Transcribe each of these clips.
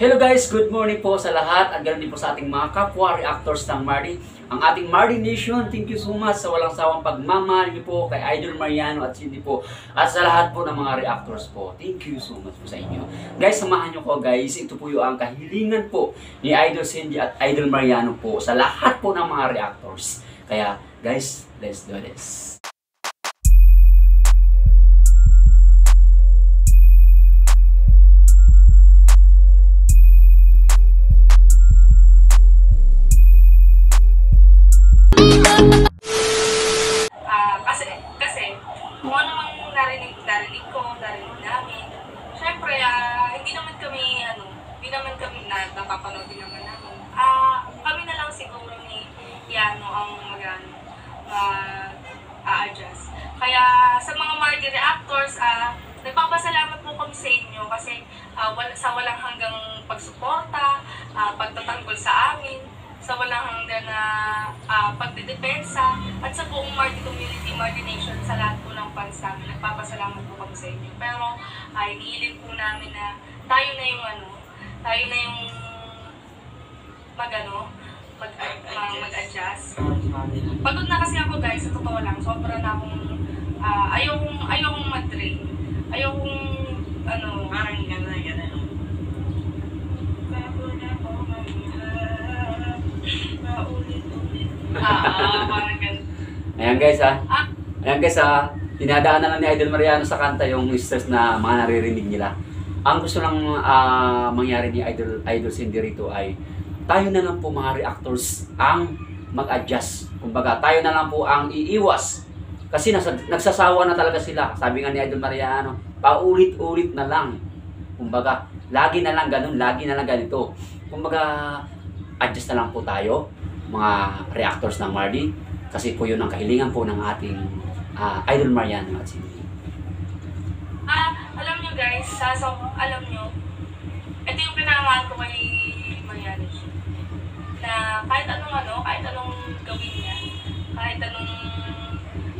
Hello guys, good morning po sa lahat at ganoon din po sa ating mga kapwa reactors ng Mardi. Ang ating Mardi Nation, thank you so much sa walang sawang pagmamahal niyo po kay Idol Mariano at Cindy po at sa lahat po ng mga reactors po. Thank you so much po sa inyo. Guys, samahan niyo ko guys, ito po yung ang kahilingan po ni Idol Cindy at Idol Mariano po sa lahat po ng mga reactors. Kaya guys, let's do this. Kasi kung ano mang narinig namin, syempre, hindi naman kami napapanood din naman namin. Kami na lang siguro ni Yano ang mag-a-adjust. Kaya sa mga Mardi reactors, nagpapasalamat po kami sa inyo kasi sa walang hanggang pagsuporta, pagtatanggol sa amin, sa walang hanggang na pagdedepensa, at sa buong Mardi community, Mardi Nation, sa lahat po ng fans namin. Nagpapasalamat po kami sa inyo. Pero iniiling po namin na tayo na yung mag-adjust. Pagod na kasi ako guys, sa totoo lang, sobra na akong ayokong mag-train. Ayokong parang gano'n. Parang ganun. Ayan guys dinadaan na lang ni Idol Mariano sa kanta yung stress na mga naririnig nila. Ang gusto lang mangyari ni Idol Cindy rito ay tayo na lang po mga reactors ang mag-adjust. Kumbaga tayo na lang po ang iiwas. Kasi nagsasawa na talaga sila. Sabi nga ni Idol Mariano, paulit-ulit na lang. Kumbaga, lagi na lang ganun, lagi na lang ganito. Kumbaga, adjust na lang po tayo, mga reactors ng Mardi. Kasi po yun ang kahilingan po ng ating Idol Mariano at Cindy. Alam nyo guys, alam nyo, ito yung pinangalan ko kay Mariano na kahit anong gawin niya, kahit anong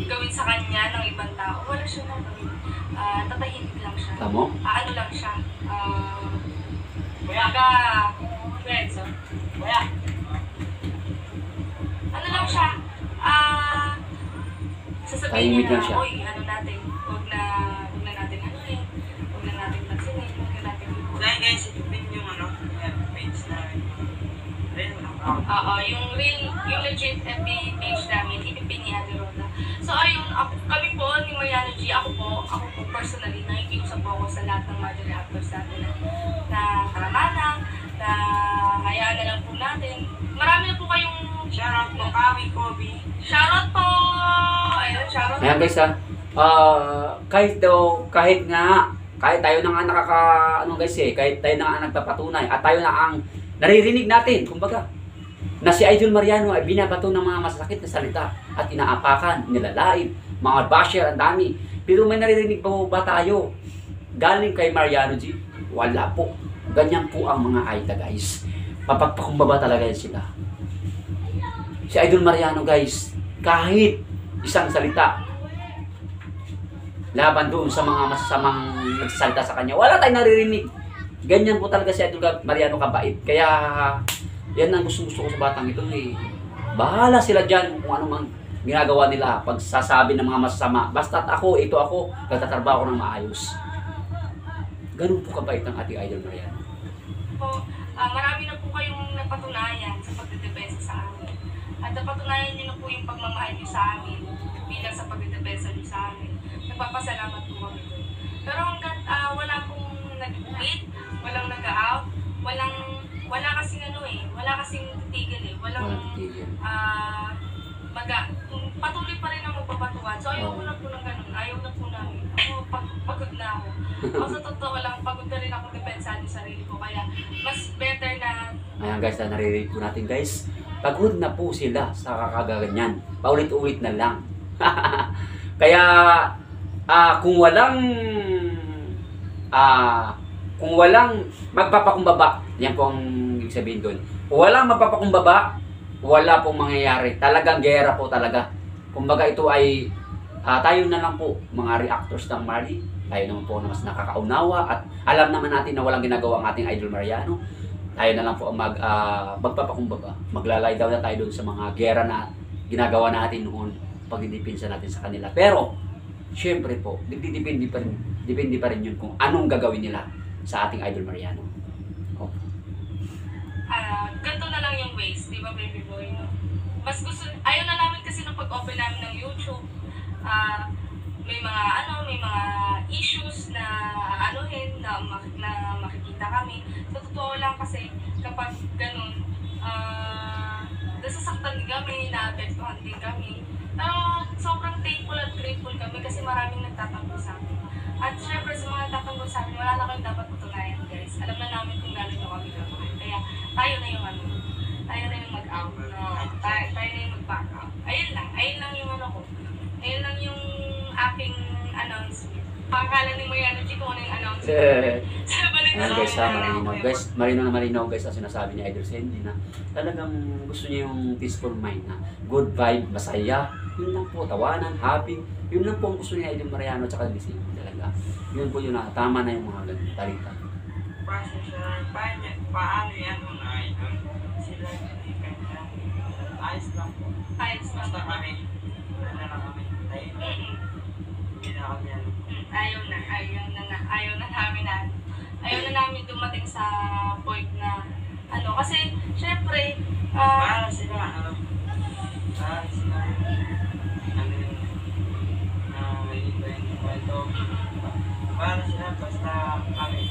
gawin sa kanya ng ibang tao, wala siya na gawin. Tatahimik lang siya. Tamo? Ano lang siya. Ano lang siya. Sasabihin niya na, oy, huwag na natin pansinin, huwag na natin Dahil guys, ipin yung page namin. yung legit FB page namin, ipipin ni Ate Roda. So ayun, kami po ni Mariano G, ako po personally, nakikiusap po ako sa lahat ng Mardi reactors natin na karamana, na hayaan na lang po natin. Marami na po kayong Shoutout po, Kawi, Kobe. shoutout po! Ayun, shoutout. Ayan guys kahit tayo na nga kahit tayo na nga nagpapatunay at tayo na ang naririnig natin, kumbaga, na si Idol Mariano ay binabato ng mga masasakit na salita at inaapakan, nilalaib, mga basher, ang dami. Pero may naririnig ba tayo galing kay Mariano G? Wala po. Ganyan po ang mga Aita guys. Papagpakumbaba talaga yan sila. Si Idol Mariano guys, kahit isang salita laban doon sa mga masasamang nagsasalita sa kanya, wala tayong naririnig. Ganyan po talaga si Idol Mariano kabait. Kaya yan ang gusto ko sa batang ito eh. Bahala sila dyan kung ano mang ginagawa nila pag sasabi ng mga masasama. Basta't ako, nagtatrabaho ng maayos. Ganun po kabait ang ating Idol Mariano. Marami na po kayong napatunayan sa pagdedepensa sa amin. At napatunayan niyo na po yung pagmamahal niyo sa amin bilang sa pagdedepensa niyo sa amin. Nagpapasalamat po kami doon. Pero hanggat wala pong nag-beat, walang nag-out, wala kasing titigil patuloy pa rin ang magpapatuwan. So ayaw ko na po ng ganun, ayaw na po namin. Pagod na ako. Sa totoo lang, pagod na rin ako depensahan yung sarili ko. Kaya mas better na... Ayan guys, naririnig po natin guys. Pagod na po sila sa kakaganyan. Paulit-ulit na lang. Kaya kung walang magpapakumbaba, yan po ang ibig sabihin doon. Kung walang magpapakumbaba, wala pong mangyayari. Talagang gera po talaga. Kumbaga ito ay tayo na lang po mga reactors ng Mardi. Tayo naman po na mas nakakaunawa at alam naman natin na walang ginagawa ang ating Idol Mariano. Tayo na lang po ang magpapakumbaba. Maglalay down na tayo doon sa mga gera na ginagawa natin noon pagdidipinsa natin sa kanila. Pero, syempre po, depende pa rin yun kung anong gagawin nila sa ating Idol Mariano. Oh. Ganito na lang yung ways, di ba, baby boy? No? Mas gusto, ayaw na namin kasi nung pag-open namin ng YouTube, may mga issues na anuhin, na makikita kami. Sa totoo lang kasi, kapag ganun, nasasaktan din kami, naapektuhan din kami. Pero sobrang thankful at grateful kami kasi maraming nagtatanggol sa amin. At syempre sa mga nagtatanggol sa amin, wala na kayong dapat patunayan, guys. Alam na namin kung gano'n nyo kami gagawin. Kaya tayo na yung tayo na yung mag-out. No? Tayo na yung mag-back out. Ayun lang yung ko. Ayun lang yung aking announcement. Pakakala ni Mariano G kung ano yung announcement. Sa balik na Guys, malinaw guys ang sinasabi ni Idol Sandy na talagang gusto niya yung peaceful mind na good vibe, masaya, yun lang po, tawanan, happy, yun lang po ang gusto ni Idol Mariano at saka Disney talaga. Yun po yun na, tama na yung mga ganun, talita. Paano yan mga idol? Sila hindi kanya. Ayos lang po. Ayos lang. Basta kami. Ano na kami. Tayo. Hindi na kami ano. Ayaw na namin dumating sa point na kasi syempre Para sila ano yun, may iba yung kwento. Para sila basta kami.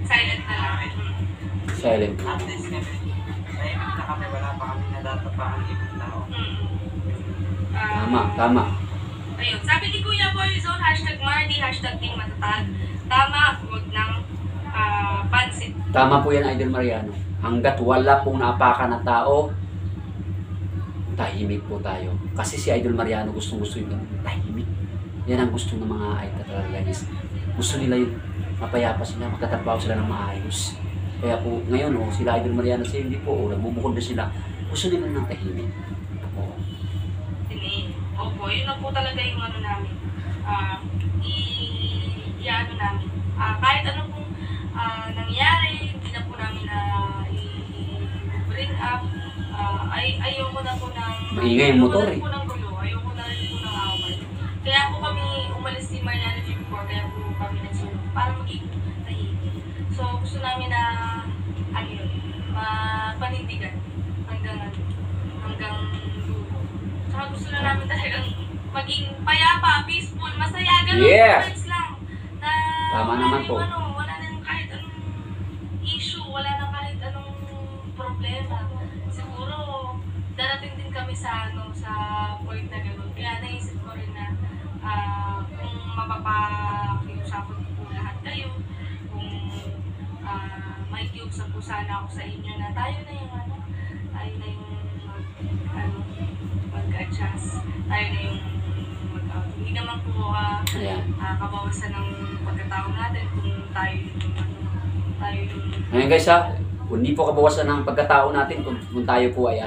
silent na lang. Silent. At least kami. Tahimik na kami. Wala pa kami nadatapa ang ibang tao. Tama. Ayun, sabi ni Kuya Boyzone, #Mardy, #Team Matatag. Tama, huwag ng pansit. Tama po yan, Idol Mariano. Hanggat wala pong naapakan na tao, tahimik po tayo. Kasi si Idol Mariano gustong-gusto yung tahimik. Yan ang gusto ng mga idol talaga, guys. Gusto nila yung mapayapa sila, magtatrabaho sila ng maayos. Kaya po, ngayon, sila Idol Mariano sa hindi po, nagbubukod na sila. Gusto nila ng tahimik. Opo, yun na po talaga yung namin. Namin. Kahit ano pong nangyari, hindi na po namin na i-bring up. Ayoko na po ng... Maingay yung motor eh. Ayoko na po ng gulo. Ayoko na rin po ng away. Kaya po kami umalis ni Mariano before, kaya po kami nagsulong para maging tahimik. So, gusto namin na, panindigan hanggang dulo. Saka gusto na namin talagang maging payapa, peaceful, masaya, ganun. Yeah. Vibes lang. Na Tama naman po. Wala nang kahit anong issue, wala nang kahit anong problema. Siguro, darating din kami sa point na gano'n. Kaya naisip ko rin na kung mapapakiusapan ko po lahat kayo, kung may kiusap po sana ako sa inyo na tayo na yung mag-adjust, tayo na yung mag-out. Hindi naman po kabawasan ng pagkatao natin kung tayo yung Ngayon guys hindi po kabawasan ng pagkatao natin kung tayo po ay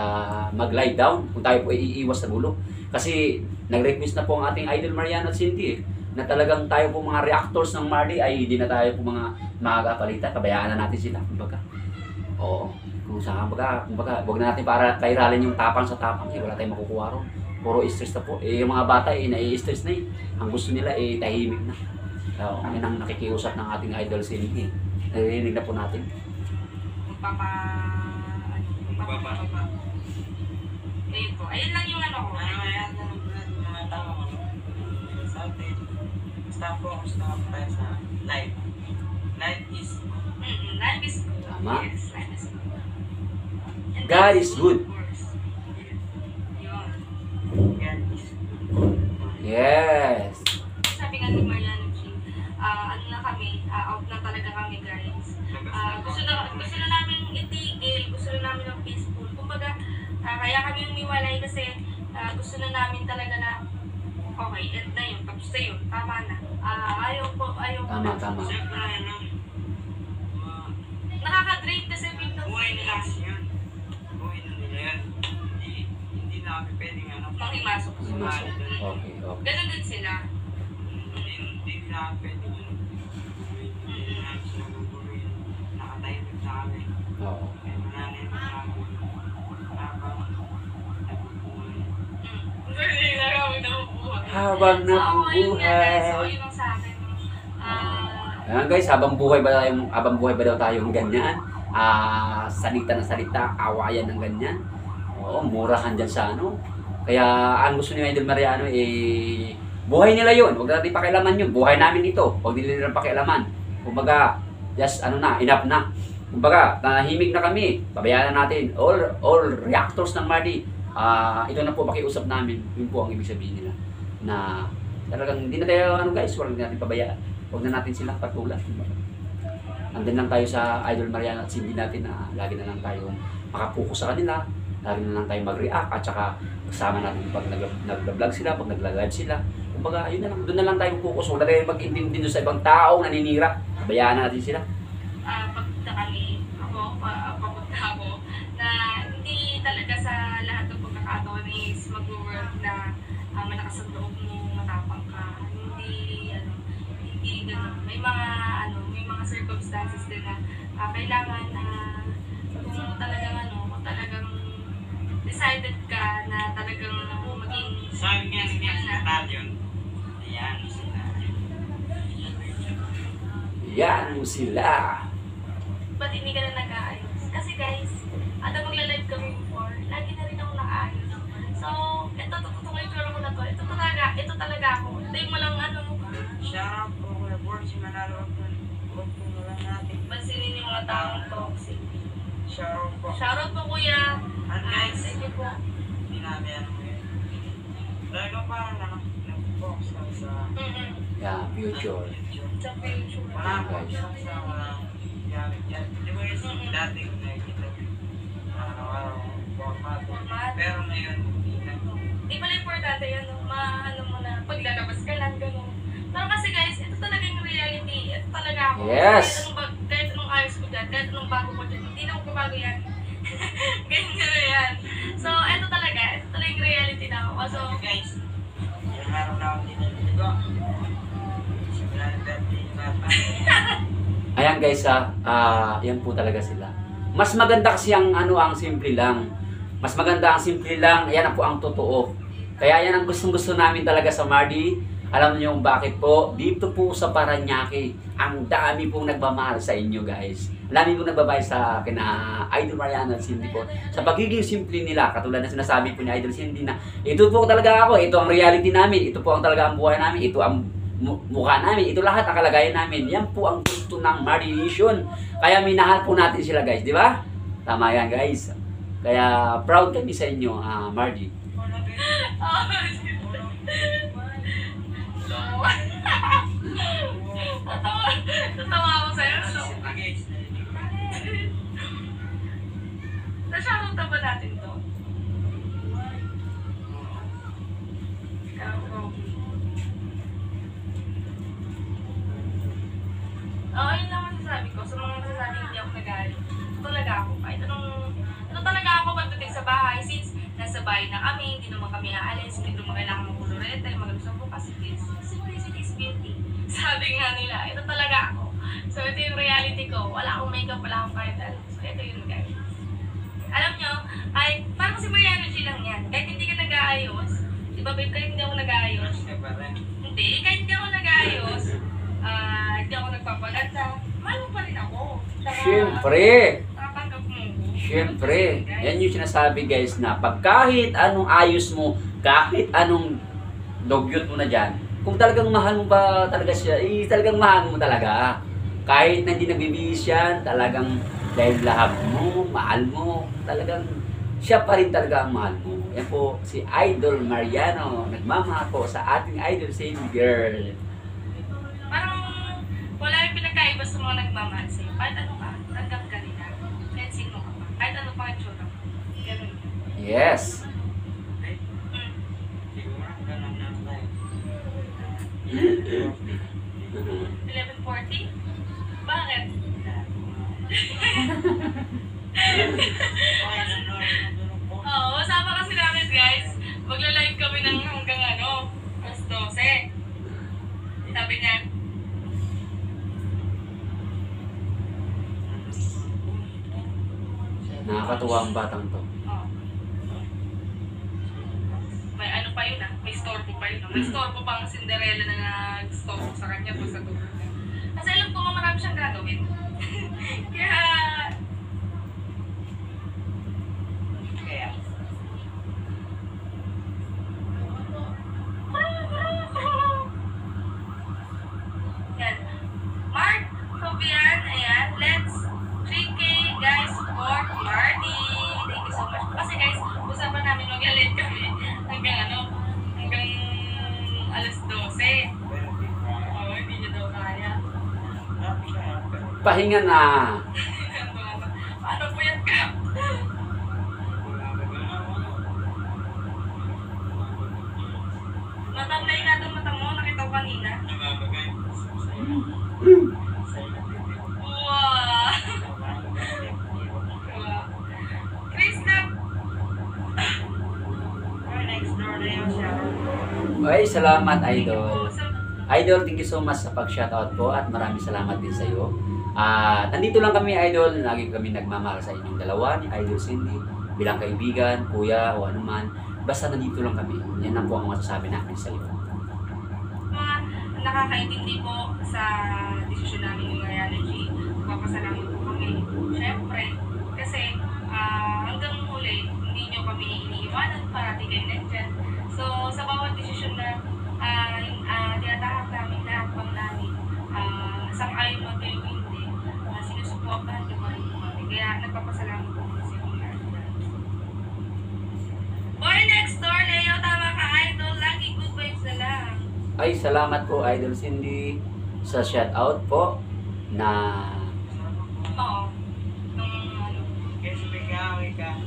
mag-lie down, kung tayo po ay iiwas sa gulo. Kasi nag-request na po ang ating Idol Mariano at Cindy na talagang tayo po mga reactors ng Mardy ay hindi na tayo po mga magkapalitan, pabayaan na natin sila. Kumbaga, kumbaga, huwag na natin para kairalin yung tapang sa tapang, wala tayong makukuha ron. Puro stress na po. Yung mga bata nai-stress na Ang gusto nila tahimik na. So, yan ang nakikiusap ng ating Idol Cindy. Narinig na po natin. Ayun po. Ayun lang yung ko. Ayan na mga tao. Sa atin. Basta focus na tayo sa life. Life is Life is good. Tama. Yes, life is good. And God is good. Of course. Yun. God is good. Yes. Sabi nga ni Mariano G, out na talaga kami, guys. Gusto na namin itigil, gusto na namin ng peaceful. Kumbaga, kaya kami umiwalay kasi gusto na namin talaga na okay, end na yun, tapos na yun, tama na. Ayaw ko. Tama. Siyempre, Nakaka-drain kasi yung buhay nila yun. Buhay na nila yun. Hindi na kami pwedeng manghimasok. Okay. Ganun din sila. hindi nila pwede yun. Hindi namin sila guguloy. Nakatahimik na kami. Oo. Kaya nananay mo na kami. Habang nabubuhay. Hindi na kami nabubuhay. Habang So, ayun nga guys. So, nabubuhay. yun ang sa akin. Ayan guys, habang buhay ba daw tayong ganyan? Salita ng salita, awayan ng ganyan. Oo, murahan dyan sa ano. Kaya ang gusto ni Idol Mariano buhay nila yun. Huwag natin pakialaman yun. Buhay namin ito. Huwag nila pakialaman. Kumbaga, just enough na. Kumbaga, tahimik na kami. Pabayaan na natin. All reactors ng Mardi. Ito na po pakiusap namin. Yun po ang ibig sabihin nila. Na talagang hindi na tayo guys, huwag natin pabayaan. Huwag na natin silang patulan. Andun lang tayo sa Idol Mariano at hindi natin na lagi na lang tayo makapokus sa kanila. Lagi na lang tayo mag-react at saka kasama natin pag nag-vlog sila, pag nag-live sila. Kumbaga, yun na lang. Doon na lang tayo focus. Huwag na tayo mag-intindi sa ibang tao na naninira. Pabayaan na natin sila. Papunta kami, papunta ako, na hindi talaga sa lahat ng pagkakataon is mag-work na malakas ang loob mo, matapang ka. Hindi ganun. May mga circumstances din na kailangan na kung talagang decided ka na talagang maging Sabi niya sa batalyon, ayan sila. Yan mo sila. ba't hindi ka na nag-aayos? Kasi guys, magla-live kami before, lagi na rin ako nag-aayos. So, ito yung ko na to. Ito talaga ako. Ito yung walang Shoutout po Kuya Borg, si Manalo Huwag po na lang natin. pansinin yung mga taong toxic. Shoutout po. Shoutout po kuya. And guys, Thank you po. hindi namin ano yun. Talagang parang nag-focus lang sa Yeah, future. Sa future. Wala po sa walang gamit yan. Di ba yung dati ko nakikita araw-araw format. Pero ngayon, hindi na. Di pala importante yan, mo na paglalabas ka lang, gano'n. Pero kasi guys, ito talaga yung reality. Ito talaga ako. Yes. Kahit anong ayos ko dyan, kahit anong bago ko dyan, hindi na ako bago yan. Ganyan na yan. So, ito talaga yung reality na ako. So, Guys, yung araw na ako dito. Simula ng birthday ni Papa. Ayan guys, yan po talaga sila. Mas maganda kasi ang ang simple lang. Mas maganda ang simple lang. Ayan po ang totoo. Kaya yan ang gustong-gusto namin talaga sa Mardi. Alam niyo kung bakit po? Dito po sa Paranaque, ang dami pong nagmamahal sa inyo guys. Ang dami pong nagbabayad sa kina Idol Mariano at Cindy po. Sa pagiging simple nila, katulad na sinasabi po ni Idol Cindy na ito po talaga ako, ito ang reality namin, ito po ang talaga ang buhay namin, ito ang mukha namin, ito lahat ang kalagayan namin. Yan po ang gusto ng Mardi Nation. Kaya minahal po natin sila guys, di ba? Tama yan guys. Kaya proud kami sa inyo, Mardi. Tatawa ako sa'yo. Na-shoutout na ba natin to? Yun lang ang sasabi ko. Sa mga nasasabi hindi ako nag-aaral. Ito talaga ako. Ito talaga ako pagdating sa bahay. Since nasa bahay na kami, hindi naman kami aalis, hindi naman kailangan ng kulureta, maglusong po kasi simplicity is beauty. Sabi nga nila, ito talaga ako. So ito yung reality ko. Wala akong makeup, wala akong kahit ano. So ito yun guys. Alam nyo, parang si Mariano G lang yan. Kahit hindi ka nag-aayos, di ba babe, kahit hindi ako nag-aayos, hindi, kahit hindi ako nag-aayos, hindi ako nagpapaganda, mahal mo pa rin ako. Siyempre! Tatanggap mo. Siyempre, yan yung sinasabi guys na pag kahit anong ayos mo, kahit anong dogyot mo na dyan, kung talagang mahal mo ba talaga siya, talagang mahal mo talaga. Kahit na hindi nagbibihis yan, talagang dahil lahab mo, mahal mo, talagang siya pa rin talaga ang mahal mo. Yan po si Idol Mariano, nagmamahal po sa ating Idol Same Girl. Parang wala yung pinagkaiba sa mga nagmamahal sa'yo. Kahit ano ka, tanggap ka nila. Kahit sino ka pa. Kahit ano pa ang tsura mo. Ganun. Yes. Siguro, ganun na tayo. 11:40? Bakit? Oo, usapa kasi namin guys. Magla-live kami ng hanggang alas 12. Sabi niya, Nakakatuwa ang batang to. oh, may ano pa yun may storbo pa yun. May storbo pa ang Cinderella na nag-storbo sa kanya pag sa tulog niya. Kasi alam ko nga marami siyang gagawin. Kaya, Kaya, yan. Mark, Fabian, ayan, let's 3K guys for Marty. Thank you so much. Kasi guys, usapan namin mag-late kami hanggang alas 12. pero di ba? Oo, hindi niya daw kaya. Happy ka, pero Pahinga na. Paano po yan ka? Matamlay nga itong mata mo, nakita ko kanina. Wow! Wow. Chris, next door na yung shower. Ay, salamat, thank you idol. po. Idol, thank you so much sa pag-shoutout po at maraming salamat din sa iyo. Nandito lang kami, idol. Lagi kami nagmamahal sa inyong dalawa ni Idol Cindy bilang kaibigan, kuya o anuman. Basta nandito lang kami. Yan lang po ang masasabi namin sa iyo. Mga nakakaintindi po sa desisyon namin ni Mariology. Papasalamat po kami. Siyempre, kasi hanggang huli, hindi nyo kami iniiwanan, parati kayo nandyan. So, sa bawat desisyon na tinatahak namin lahat pang namin, sang-ayon man kayo hindi, sinusuportahan nyo pa rin po kami. Kaya nagpapasalamat po kami sa inyo. Boy next door, Leo, tama ka, idol. Lagi good vibes na lang. Ay, salamat po, Idol Cindy, sa shoutout po na Oo. Nung ano. Kasi may kaaway ka.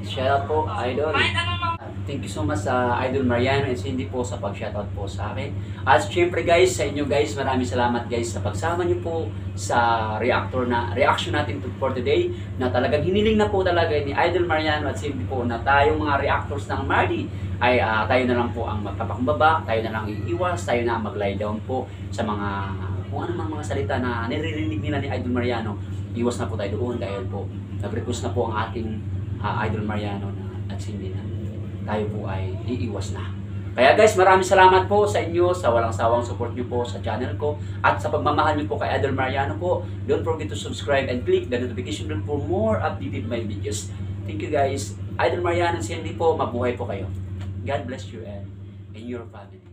shoutout po, Idol. Kahit anong mga Thank you so much sa Idol Mariano and Cindy po sa pag-shoutout po sa akin. At syempre guys, sa inyo guys, maraming salamat guys sa pagsama niyo po sa reaction natin for today na talagang hiniling na po talaga ni Idol Mariano at Cindy po na tayong mga reactors ng Mardi ay tayo na lang po ang magpapakumbaba, tayo na lang iiwas, tayo na ang mag-lie down po sa mga kung ano mang mga salita na niririnig nila ni Idol Mariano. Iwas na po tayo doon dahil po nag-request na po ang ating Idol Mariano at Cindy na tayo po ay iiwas na. Kaya guys, maraming salamat po sa inyo sa walang sawang support nyo po sa channel ko at sa pagmamahal nyo po kay Idol Mariano po. Don't forget to subscribe and click the notification bell for more updated my videos. Thank you guys. Idol Mariano and Cindy po, mabuhay po kayo. God bless you and your family.